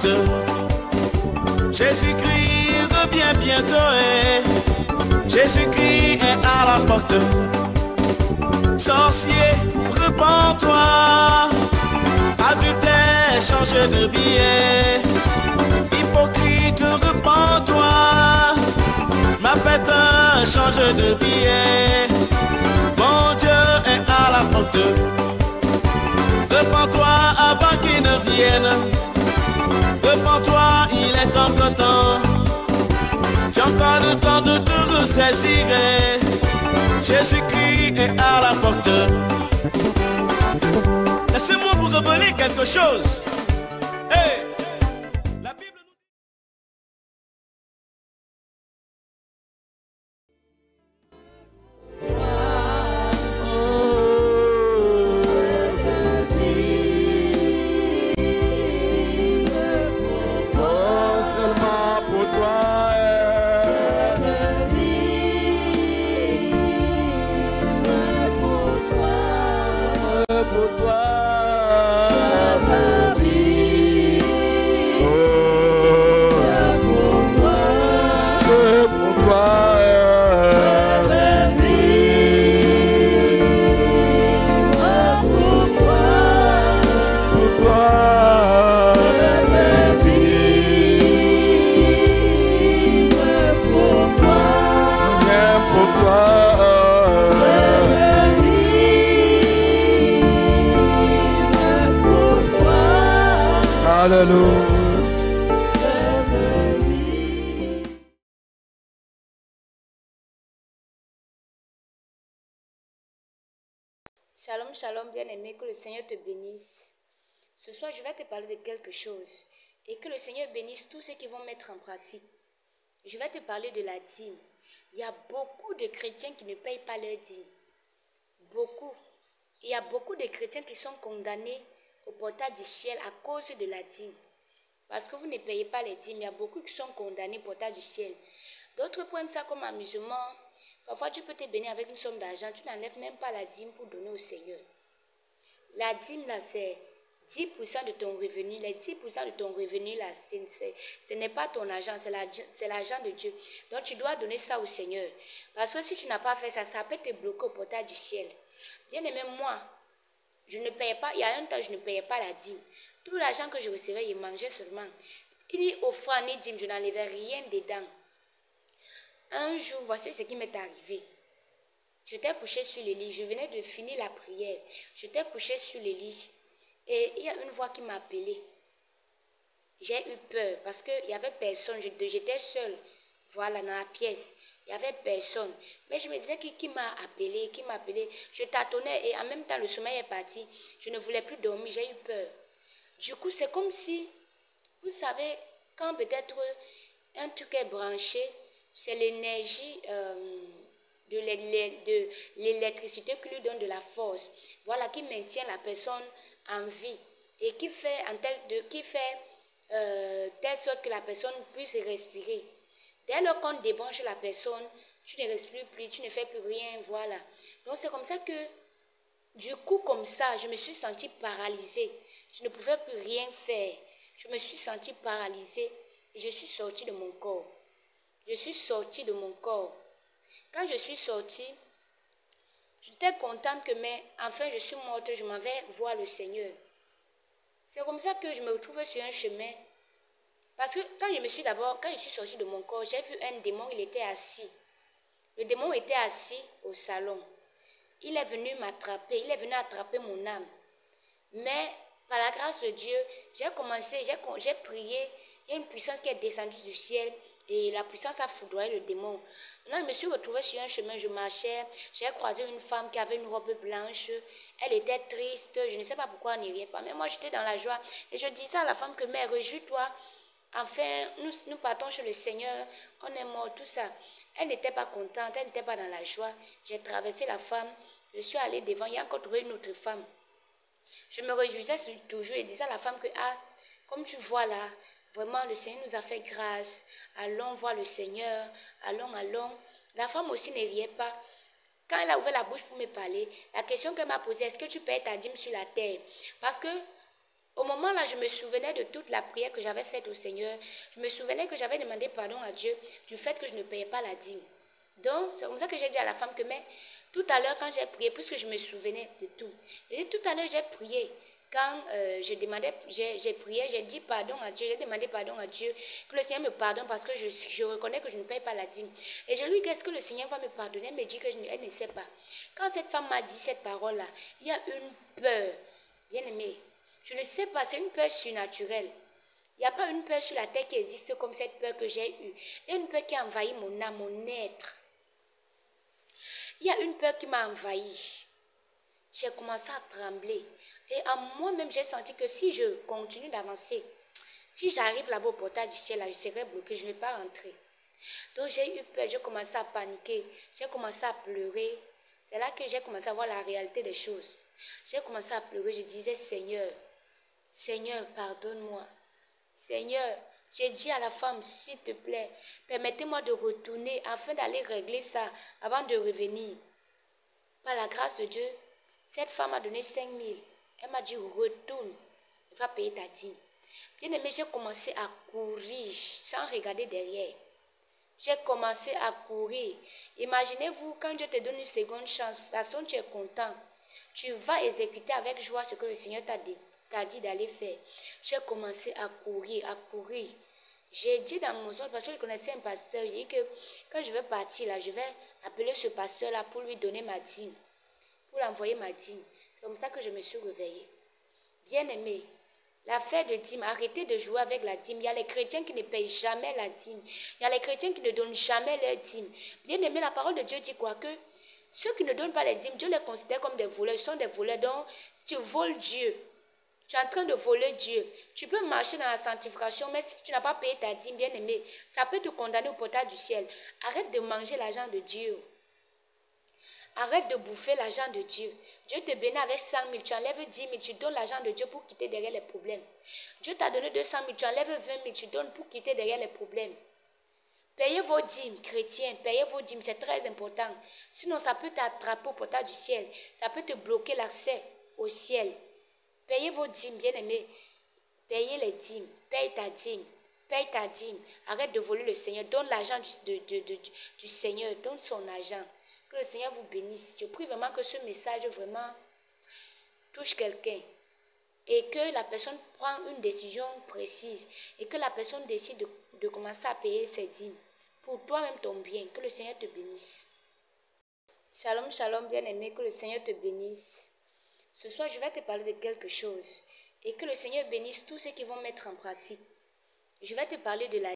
porte. Jésus-Christ revient bientôt et Jésus-Christ est à la porte. Sorcier, repens-toi. Adultère, change de vie. Hypocrite, repens-toi. Ma fête, change de vie. Mon Dieu est à la porte. Repens-toi avant qu'il ne vienne. Repens-toi, il est encore temps. Tu as encore le temps de te ressaisir. Jésus-Christ est à la porte. Laissez-moi vous révéler quelque chose. Hey, la Bible nous Shalom, shalom, bien-aimé, que le Seigneur te bénisse. Ce soir, je vais te parler de quelque chose et que le Seigneur bénisse tous ceux qui vont mettre en pratique. Je vais te parler de la dîme. Il y a beaucoup de chrétiens qui ne payent pas leur dîme. Beaucoup. Il y a beaucoup de chrétiens qui sont condamnés au portail du ciel à cause de la dîme. Parce que vous ne payez pas les dîmes, il y a beaucoup qui sont condamnés au portail du ciel. D'autres prennent ça comme amusement. Parfois, tu peux te bénir avec une somme d'argent, tu n'enlèves même pas la dîme pour donner au Seigneur. La dîme, là, c'est 10% de ton revenu. Les 10% de ton revenu, là, ce n'est pas ton argent, c'est l'argent de Dieu. Donc, tu dois donner ça au Seigneur. Parce que si tu n'as pas fait ça, ça peut te bloquer au portail du ciel. Bien-aimé, moi, je ne payais pas, il y a un temps, je ne payais pas la dîme. Tout l'argent que je recevais, il mangeait seulement. Ni offrande, ni dîme, je n'enlevais rien dedans. Un jour, voici ce qui m'est arrivé. J'étais couchée sur le lit. Je venais de finir la prière. J'étais couchée sur le lit. Et il y a une voix qui m'a appelée. J'ai eu peur parce qu'il n'y avait personne. J'étais seule. Voilà, dans la pièce. Il n'y avait personne. Mais je me disais qui m'a appelé, qui m'a appelé. Je tâtonnais et en même temps, le sommeil est parti. Je ne voulais plus dormir. J'ai eu peur. Du coup, c'est comme si, vous savez, quand peut-être un truc est branché, c'est l'énergie de l'électricité qui lui donne de la force. Voilà, qui maintient la personne en vie et qui fait telle sorte que la personne puisse respirer. Dès lors qu'on débranche la personne, tu ne respires plus, tu ne fais plus rien, voilà. Donc c'est comme ça que, du coup, comme ça, je me suis sentie paralysée. Je ne pouvais plus rien faire. Je me suis sentie paralysée et je suis sortie de mon corps. Je suis sortie de mon corps. Quand je suis sortie, j'étais contente que, mais enfin je suis morte, je m'en vais voir le Seigneur. C'est comme ça que je me retrouvais sur un chemin. Parce que quand je suis sortie de mon corps, j'ai vu un démon, il était assis. Le démon était assis au salon. Il est venu m'attraper, il est venu attraper mon âme. Mais par la grâce de Dieu, j'ai prié, il y a une puissance qui est descendue du ciel. Et la puissance a foudroyé le démon. Maintenant, je me suis retrouvée sur un chemin, je marchais. J'ai croisé une femme qui avait une robe blanche. Elle était triste. Je ne sais pas pourquoi elle n'y riait pas. Mais moi, j'étais dans la joie. Et je disais à la femme que, mère, réjouis-toi. Enfin, nous partons chez le Seigneur. On est mort, tout ça. Elle n'était pas contente. Elle n'était pas dans la joie. J'ai traversé la femme. Je suis allée devant. Il y a encore trouvé une autre femme. Je me réjouissais toujours et disais à la femme que, comme tu vois là, vraiment, le Seigneur nous a fait grâce. Allons voir le Seigneur. Allons, allons. La femme aussi ne riait pas. Quand elle a ouvert la bouche pour me parler, la question qu'elle m'a posée, est-ce que tu payes ta dîme sur la terre? Parce que Au moment là, je me souvenais de toute la prière que j'avais faite au Seigneur. Je me souvenais que j'avais demandé pardon à Dieu du fait que je ne payais pas la dîme. Donc, c'est comme ça que j'ai dit à la femme que, mais tout à l'heure, quand j'ai prié, puisque je me souvenais de tout, et tout à l'heure, j'ai prié. Quand j'ai prié, j'ai dit pardon à Dieu, j'ai demandé pardon à Dieu, que le Seigneur me pardonne parce que je reconnais que je ne paye pas la dîme. Et je lui dis, qu'est-ce que le Seigneur va me pardonner? Elle me dit qu'elle ne sait pas. Quand cette femme m'a dit cette parole-là, il y a une peur, bien aimée. Je ne sais pas, c'est une peur surnaturelle. Il n'y a pas une peur sur la terre qui existe comme cette peur que j'ai eue. Il y a une peur qui a envahi mon âme, mon être. Il y a une peur qui m'a envahi. J'ai commencé à trembler. Et à moi-même, j'ai senti que si je continue d'avancer, si j'arrive là-bas au portail du ciel, là, je serai bloquée, je ne vais pas rentrer. Donc j'ai eu peur, j'ai commencé à paniquer, j'ai commencé à pleurer. C'est là que j'ai commencé à voir la réalité des choses. J'ai commencé à pleurer, je disais, Seigneur, Seigneur, pardonne-moi. Seigneur, j'ai dit à la femme, s'il te plaît, permettez-moi de retourner afin d'aller régler ça avant de revenir. Par la grâce de Dieu, cette femme a donné 5 000. Elle m'a dit, retourne, il va payer ta dîme. Bien aimé, j'ai commencé à courir sans regarder derrière. J'ai commencé à courir. Imaginez-vous, quand Dieu te donne une seconde chance, de toute façon tu es content. Tu vas exécuter avec joie ce que le Seigneur t'a dit d'aller faire. J'ai commencé à courir, à courir. J'ai dit dans mon son, parce que je connaissais un pasteur, il dit que quand je vais partir là, je vais appeler ce pasteur-là pour lui donner ma dîme, pour l'envoyer ma dîme. C'est comme ça que je me suis réveillée. Bien aimé, l'affaire de dîme, arrêtez de jouer avec la dîme. Il y a les chrétiens qui ne payent jamais la dîme. Il y a les chrétiens qui ne donnent jamais leur dîme. Bien aimé, la parole de Dieu dit quoi? Que ceux qui ne donnent pas les dîmes, Dieu les considère comme des voleurs. Ils sont des voleurs. Donc, si tu voles Dieu, tu es en train de voler Dieu. Tu peux marcher dans la sanctification, mais si tu n'as pas payé ta dîme, bien aimé, ça peut te condamner au portail du ciel. Arrête de manger l'argent de Dieu. Arrête de bouffer l'argent de Dieu. Dieu te bénit avec 100 000, tu enlèves 10 000, tu donnes l'argent de Dieu pour quitter derrière les problèmes. Dieu t'a donné 200 000, tu enlèves 20 000, tu donnes pour quitter derrière les problèmes. Payez vos dîmes, chrétiens, payez vos dîmes, c'est très important. Sinon, ça peut t'attraper au portail du ciel. Ça peut te bloquer l'accès au ciel. Payez vos dîmes, bien-aimés. Payez les dîmes, paye ta dîme. Paye ta dîme. Arrête de voler le Seigneur. Donne l'argent du Seigneur. Donne son argent. Que le Seigneur vous bénisse. Je prie vraiment que ce message vraiment touche quelqu'un. Et que la personne prend une décision précise. Et que la personne décide de commencer à payer ses dîmes. Pour toi-même ton bien. Que le Seigneur te bénisse. Shalom, shalom, bien-aimé. Que le Seigneur te bénisse. Ce soir, je vais te parler de quelque chose. Et que le Seigneur bénisse tous ceux qui vont mettre en pratique. Je vais te parler de la